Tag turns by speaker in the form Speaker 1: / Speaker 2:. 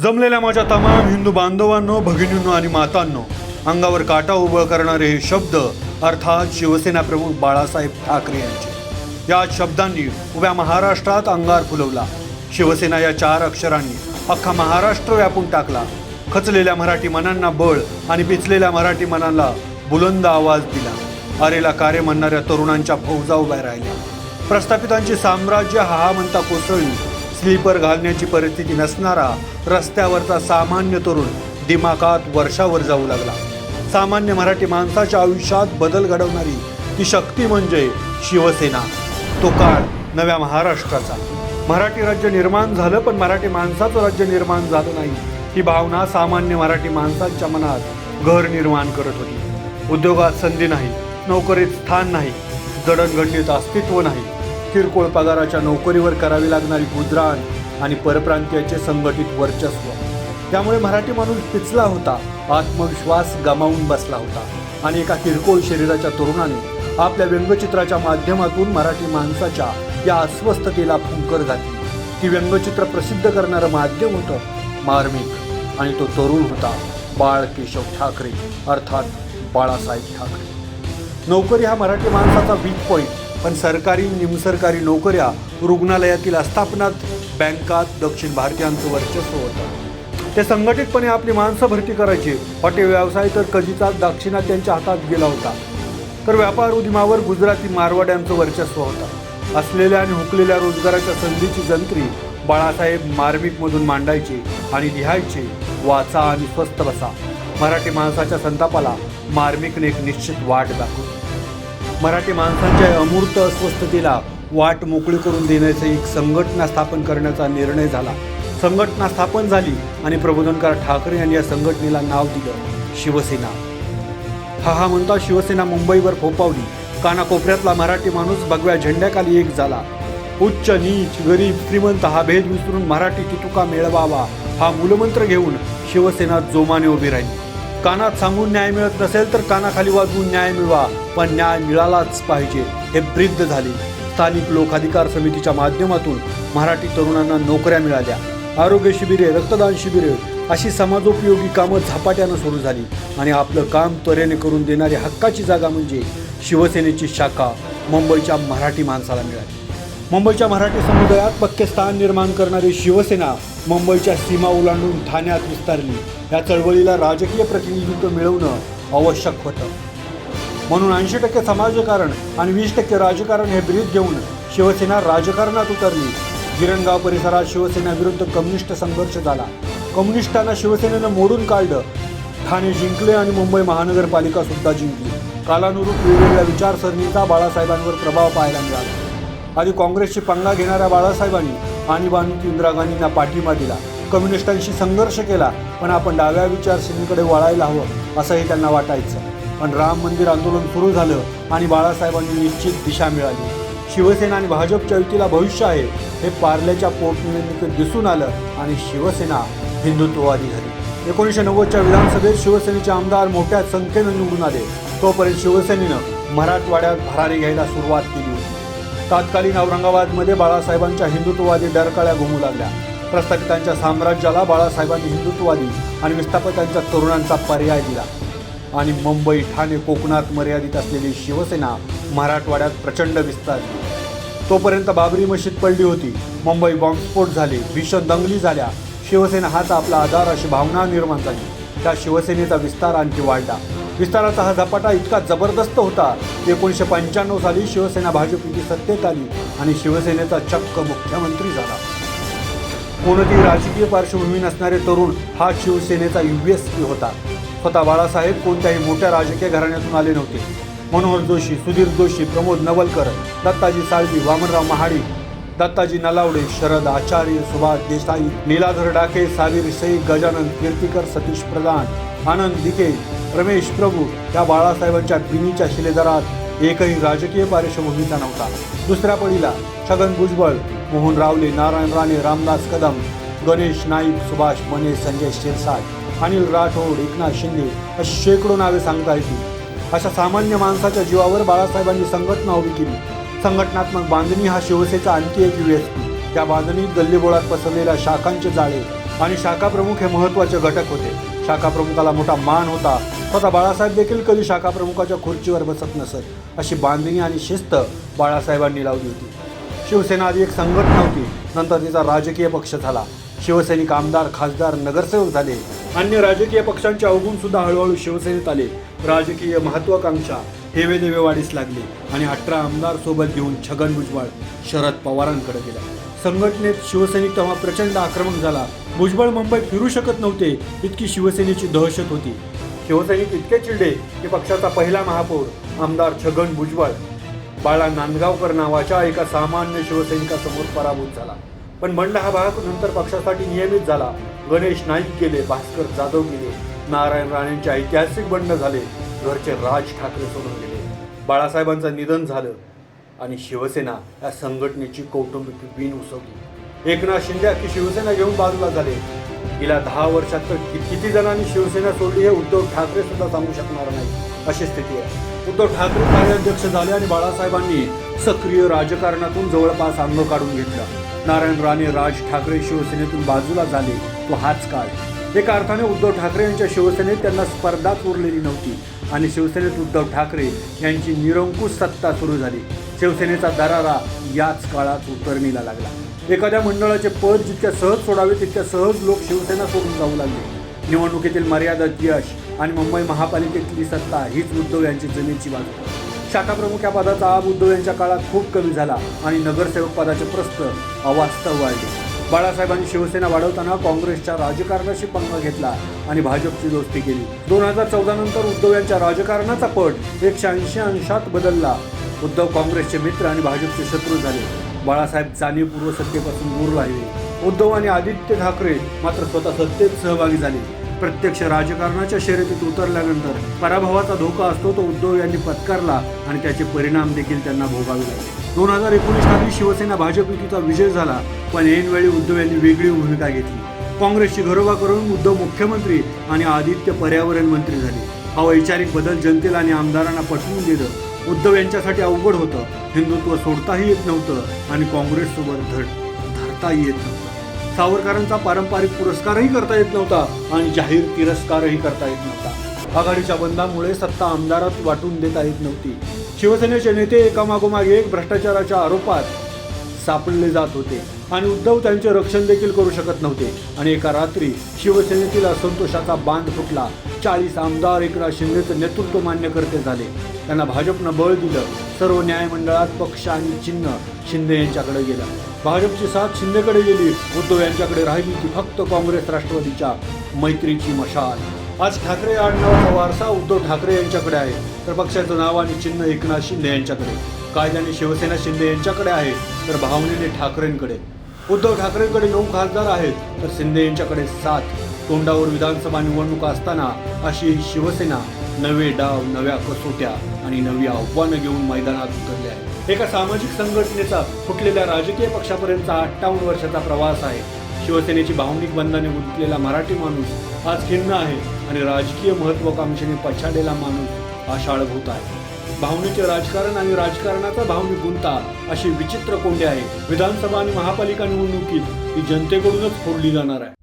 Speaker 1: जमलेल्या माझ्या तमाम हिंदू बांधवांनो, भगिनींनो आणि मातांनो, अंगावर काटा उभं करणारे हे शब्द अर्थात शिवसेना प्रमुख बाळासाहेब ठाकरे यांचे। या शब्दांनी उभ्या महाराष्ट्रात अंगार फुलवला। शिवसेना या 4 अक्षरांनी अख्खा महाराष्ट्र व्यापून टाकला। खचलेल्या मराठी मनांना बळ आणि पिचलेल्या मराठी मनांना बुलंद आवाज दिला। अरेला कार्य म्हणणाऱ्या तरुणांच्या फौजा उभ्या राहिल्या। प्रस्थापितांची साम्राज्य हा म्हणता कोसळली। स्लीपर घालण्याची परिस्थिती नसणारा रस्त्यावरचा सामान्य तरुण दिमाखात वर्षावर जाऊ लागला। सामान्य मराठी माणसाच्या आयुष्यात बदल घडवणारी ती शक्ती म्हणजे शिवसेना। तो काळ नव्या महाराष्ट्राचा। मराठी राज्य निर्माण झालं, पण मराठी माणसाचं राज्य निर्माण झालं नाही। ही भावना सामान्य मराठी माणसांच्या मनात घर निर्माण करत होती। उद्योगात संधी नाही, नोकरीत स्थान नाही, जडणघडणीत अस्तित्व नाही, किरकोळ पगाराच्या नोकरीवर करावी लागणारी गुजराण आणि परप्रांतीयाचे संघटित वर्चस्व। त्यामुळे मराठी माणूस पिचला होता, आत्मविश्वास गमावून बसला होता आणि एका किरकोळ शरीराच्या तरुणाने आपल्या व्यंगचित्राच्या माध्यमातून मराठी माणसाच्या या अस्वस्थतेला फुंकर घातली। ती व्यंगचित्र प्रसिद्ध करणारं माध्यम होतं मार्मिक आणि तो तरुण होता बाळ केशव ठाकरे अर्थात बाळासाहेब ठाकरे। नोकरी हा मराठी माणसाचा वीक पॉईंट, पण सरकारी निमसरकारी नोकऱ्या, रुग्णालयातील आस्थापनात, बँकात दक्षिण भारतीयांचं वर्चस्व होतं। ते संघटितपणे आपली माणसं भरती करायचे। हॉटेल व्यवसाय तर कधीचा दाक्षिणात्यांच्या हातात गेला होता, तर व्यापार उद्यमावर गुजराती मारवाड्यांचं वर्चस्व होतं। असलेल्या आणि हुकलेल्या रोजगाराच्या संधीची जंत्री बाळासाहेब मार्मिकमधून मांडायचे आणि लिहायचे, वाचा आणि स्वस्थ बसा। मराठी माणसाच्या संतापाला मार्मिकने एक निश्चित वाट दाखवली। मराठी माणसांच्या अमूर्त अस्वस्थतेला वाट मोकळी करून देण्याची एक संघटना स्थापन करण्याचा निर्णय झाला। संघटना स्थापन झाली आणि प्रबोधनकार ठाकरे यांनी या संघटनेला नाव दिलं शिवसेना। हा म्हणता शिवसेना मुंबईवर फोपावली। कानाकोपऱ्यातला मराठी माणूस भगव्या झेंड्याखाली एक झाला। उच्च नीच, गरीब श्रीमंत हा भेद विसरून मराठी तुका मिळवावा हा मूलमंत्र घेऊन शिवसेना जोमाने उभी राहिली। कानात सांगून न्याय मिळत नसेल तर कानाखाली वाजवून न्याय मिळवा, पण न्याय मिळालाच पाहिजे हे ब्रीद झाले। स्थानिक लोकाधिकार समितीच्या माध्यमातून मराठी तरुणांना नोकऱ्या मिळाल्या। आरोग्य शिबिरे, रक्तदान शिबिरे अशी समाजोपयोगी कामं झपाट्यानं सुरू झाली आणि आपलं काम त्वरेने करून देणारी हक्काची जागा म्हणजे शिवसेनेची शाखा मुंबईच्या मराठी माणसाला मिळाली। मुंबईच्या मराठी समुदायात पक्के स्थान निर्माण करणारी शिवसेना मुंबईच्या सीमा ओलांडून ठाण्यात विस्तारली। या चळवळीला राजकीय प्रतिनिधित्व मिळवणं आवश्यक होतं, म्हणून 80% समाजकारण आणि 20% राजकारण हे ब्रीद घेऊन शिवसेना राजकारणात उतरली। गिरणगाव परिसरात शिवसेना विरुद्ध कम्युनिस्ट संघर्ष झाला। कम्युनिस्टांना शिवसेनेनं मोडून काढलं। ठाणे जिंकले आणि मुंबई महानगरपालिका सुद्धा जिंकली। कालानुरूप वेगवेगळ्या विचारसरणीचा बाळासाहेबांवर प्रभाव पाहायला मिळाला। आधी काँग्रेसची पंगा घेणाऱ्या बाळासाहेबांनी आणीबाणीत इंदिरा गांधींना पाठिंबा दिला, कम्युनिस्टांशी संघर्ष केला, पण आपण डाव्या विचारसरणीकडे वळायला हवं असंही त्यांना वाटायचं। पण राम मंदिर आंदोलन सुरू झालं आणि बाळासाहेबांनी निश्चित दिशा मिळाली। शिवसेना आणि भाजपच्या युतीला भविष्य आहे हे पार्ल्याच्या पोटनिवडणुकीत दिसून आलं आणि शिवसेना हिंदुत्ववादी झाली। 1990च्या विधानसभेत शिवसेनेचे आमदार मोठ्या संख्येनं निवडून आले। तोपर्यंत शिवसेनेनं मराठवाड्यात भरारी घ्यायला सुरुवात केली होती। तत्कालीन औरंगाबादमध्ये बाळासाहेबांच्या हिंदुत्ववादी डरकाळ्या घुमू लागल्या। प्रस्थापितांच्या साम्राज्याला बाळासाहेबांनी हिंदुत्ववादी आणि विस्थापितांच्या तरुणांचा पर्याय दिला आणि मुंबई, ठाणे, कोकणात मर्यादित असलेली शिवसेना मराठवाड्यात प्रचंड विस्तारली। तोपर्यंत बाबरी मशीद पडली होती, मुंबई बॉम्बस्फोट झाले, भीषण दंगली झाल्या। शिवसेना हाच आपला आधार अशी भावना निर्माण झाली। त्या शिवसेनेचा विस्तार आणखी वाढला। विस्ताराचा हा झपाटा इतका जबरदस्त होता की 1995 साली शिवसेना भाजप युती सत्तेत आली आणि शिवसेनेचा चक्क मुख्यमंत्री झाला। कोणतीही राजकीय पार्श्वभूमी नसणारे तरुण हा शिवसेनेचा USP होता। स्वतः बाळासाहेब कोणत्याही मोठ्या राजकीय घराण्यातून आले नव्हते। मनोहर जोशी, सुधीर जोशी, प्रमोद नवलकर, दत्ताजी साळवी, वामनराव महाडिक, दत्ताजी नलावडे, शरद आचार्य, सुभाष देसाई, लीलाधर डाके, सावीर शेख, गजानन कीर्तिकर, सतीश प्रधान, आनंद दिके, रमेश प्रभू या बाळासाहेबांच्या बिनीच्या शिलेदारात एकही राजकीय पार्श्वभूमीचा नव्हता। दुसऱ्या पडीला छगन भुजबळ, मोहन रावले, नारायण राणे, रामदास कदम, गणेश नाईक, सुभाष मने, संजय शिरसाट, अनिल राठोड, एकनाथ शिंदे अशी शेकडो नावे सांगता येतील। अशा सामान्य माणसाच्या जीवावर बाळासाहेबांनी संघटना उभी केली। संघटनात्मक बांधणी हा शिवसेनेचा आणखी एक USP। त्या बांधणीत गल्लीबोळात पसरलेल्या शाखांचे जाळे आणि शाखा प्रमुख हे महत्त्वाचे घटक होते. शाखा प्रमुखाला मोठा मान होता. स्वतः बाळासाहेब देखील कधी शाखा प्रमुखाच्या खुर्चीवर बसत नसत. अशी बांधणी आणि शिस्त बाळासाहेबांनी लावली होती. शिवसेना आधी एक संघटना होती, नंतर तिचा राजकीय पक्ष झाला. शिवसैनिक आमदार, खासदार, नगरसेवक झाले. अन्य राजकीय पक्षांचे अवगुण सुद्धा हळूहळू शिवसेनेत आले. राजकीय महत्त्वाकांक्षा हेवेदेवे वाढीस लागली आणि 18 आमदार सोबत घेऊन छगन भुजबळ शरद पवारांकडे गेला. संघटनेत शिवसैनिक तेव्हा प्रचंड आक्रमक झाला. भुजबळ मुंबईत फिरू शकत नव्हते, इतकी शिवसेनेची दहशत होती. शिवसैनिक इतके चिडले की पक्षाचा पहिला महापौर आमदार छगन भुजबळ बाळा नांदगावकर नावाच्या एका सामान्य शिवसैनिकासमोर पराभूत झाला. पण बंड हा भाग नंतर पक्षासाठी नियमित झाला. गणेश नाईक गेले, भास्कर जाधव गेले, नारायण राणेंचे ऐतिहासिक बंड झाले, घरचे राज ठाकरे सोडून गेले. बाळासाहेबांचं निधन झालं आणि शिवसेना या संघटनेची कौटुंबिक बीन उसवली. एकनाथ शिंदे अख्खी शिवसेना घेऊन बाजूला झाले. गेल्या 10 वर्षात तर किती जणांनी शिवसेना सोडली हे उद्धव ठाकरे सुद्धा सांगू शकणार नाही, अशी स्थिती आहे. उद्धव ठाकरे कार्याध्यक्ष झाले आणि बाळासाहेबांनी सक्रिय राजकारणातून जवळपास अंग काढून घेतलं. नारायण राणे, राज ठाकरे शिवसेनेतून बाजूला झाले. तो हाच काळ. एका अर्थाने उद्धव ठाकरे यांच्या शिवसेनेत त्यांना स्पर्धाच उरलेली नव्हती आणि शिवसेनेत उद्धव ठाकरे यांची निरंकुश सत्ता सुरू झाली. शिवसेनेचा दरारा याच काळात उतरणीला लागला. एखाद्या मंडळाचे पद जितक्या सहज सोडावे तितक्या सहज लोक शिवसेना सोडून जाऊ लागले. निवडणुकीतील मर्यादित यश आणि मुंबई महापालिकेतली सत्ता हीच उद्धव यांची जमेची बाजू. शाखा प्रमुख या पदाचा आब उद्धव यांच्या काळात खूप कमी झाला आणि नगरसेवक पदाचे प्रस्थ अवास्तव वाढले. बाळासाहेबांनी शिवसेना वाढवताना काँग्रेसच्या राजकारणाशी पंगा घेतला आणि भाजपची दोस्ती केली. 2014 नंतर उद्धव यांच्या राजकारणाचा पट 180 अंशात बदलला. उद्धव काँग्रेसचे मित्र आणि भाजपचे शत्रू झाले. बाळासाहेब जाणीवपूर्वक सत्तेपासून दूर राहिले. उद्धव आणि आदित्य ठाकरे मात्र स्वतः सत्तेत सहभागी झाले. प्रत्यक्ष राजकारणाच्या शर्यतीत उतरल्यानंतर पराभवाचा धोका असतो तो उद्धव यांनी पत्करला आणि त्याचे परिणाम देखील त्यांना भोगावे लागले. 2019 साली शिवसेना भाजप युतीचा विजय झाला, पण ऐनवेळी उद्धव यांनी वेगळी भूमिका घेतली. काँग्रेसची घरोबा करून उद्धव मुख्यमंत्री आणि आदित्य पर्यावरण मंत्री झाले. हा वैचारिक बदल जनतेला आणि आमदारांना पटवून दिलं. उद्धव यांच्यासाठी अवघड होतं. हिंदुत्व सोडताही येत नव्हतं आणि काँग्रेससोबत धरताही येत नव्हतं. सावरकरांचा पारंपरिक पुरस्कारही करता येत नव्हता आणि जाहीर तिरस्कारही करता येत नव्हता. आघाडीच्या बंधामुळे सत्ता आमदारात वाटून देता येत नव्हती. शिवसेनेचे नेते एकामागोमाग एक भ्रष्टाचाराच्या आरोपात सापडले जात होते आणि उद्धव त्यांचे रक्षण देखील करू शकत नव्हते. आणि एका रात्री शिवसेनेतील असंतोषाचा बांध फुटला. 40 आमदार एकनाथ शिंदेचं नेतृत्व मान्यकर्ते झाले. त्यांना भाजपनं बळ दिलं. सर्व न्यायमंडळात पक्ष आणि चिन्ह शिंदे यांच्याकडे गेला. भाजपची साथ शिंदेकडे गेली. उद्धव यांच्याकडे राहिली ती फक्त काँग्रेस राष्ट्रवादीच्या मैत्रीची मशाल. आज ठाकरे आडनावाचा वारसा उद्धव ठाकरे यांच्याकडे आहे, तर पक्षाचं नाव आणि चिन्ह एकनाथ शिंदे यांच्याकडे. कायद्याने शिवसेना शिंदे यांच्याकडे आहे, तर भावनेने ठाकरेंकडे. उद्धव ठाकरेंकडे 9 खासदार आहेत, तर शिंदे यांच्याकडे 7. तोंडावर विधानसभा निवडणुका असताना अशी शिवसेना नवे डाव, नव्या कसोट्या आणि नवी आव्हानं घेऊन मैदानात उतरली आहे. एका सामाजिक संघटनेचा फुटलेल्या राजकीय पक्षापर्यंतचा 58 वर्षाचा प्रवास आहे. शिवसेनेची भावनिक बंधने गुंतलेला मराठी माणूस आज खिन्न आहे आणि राजकीय महत्वाकांक्षेने पछाडलेला माणूस आशाळभूत आहे. भावनेचे राजकारण आणि राजकारणाचा भावनिक गुंता अशी विचित्र कोंडी आहे. विधानसभा आणि महापालिका निवडणुकीत ही जनतेकडूनच फोडली जाणार आहे.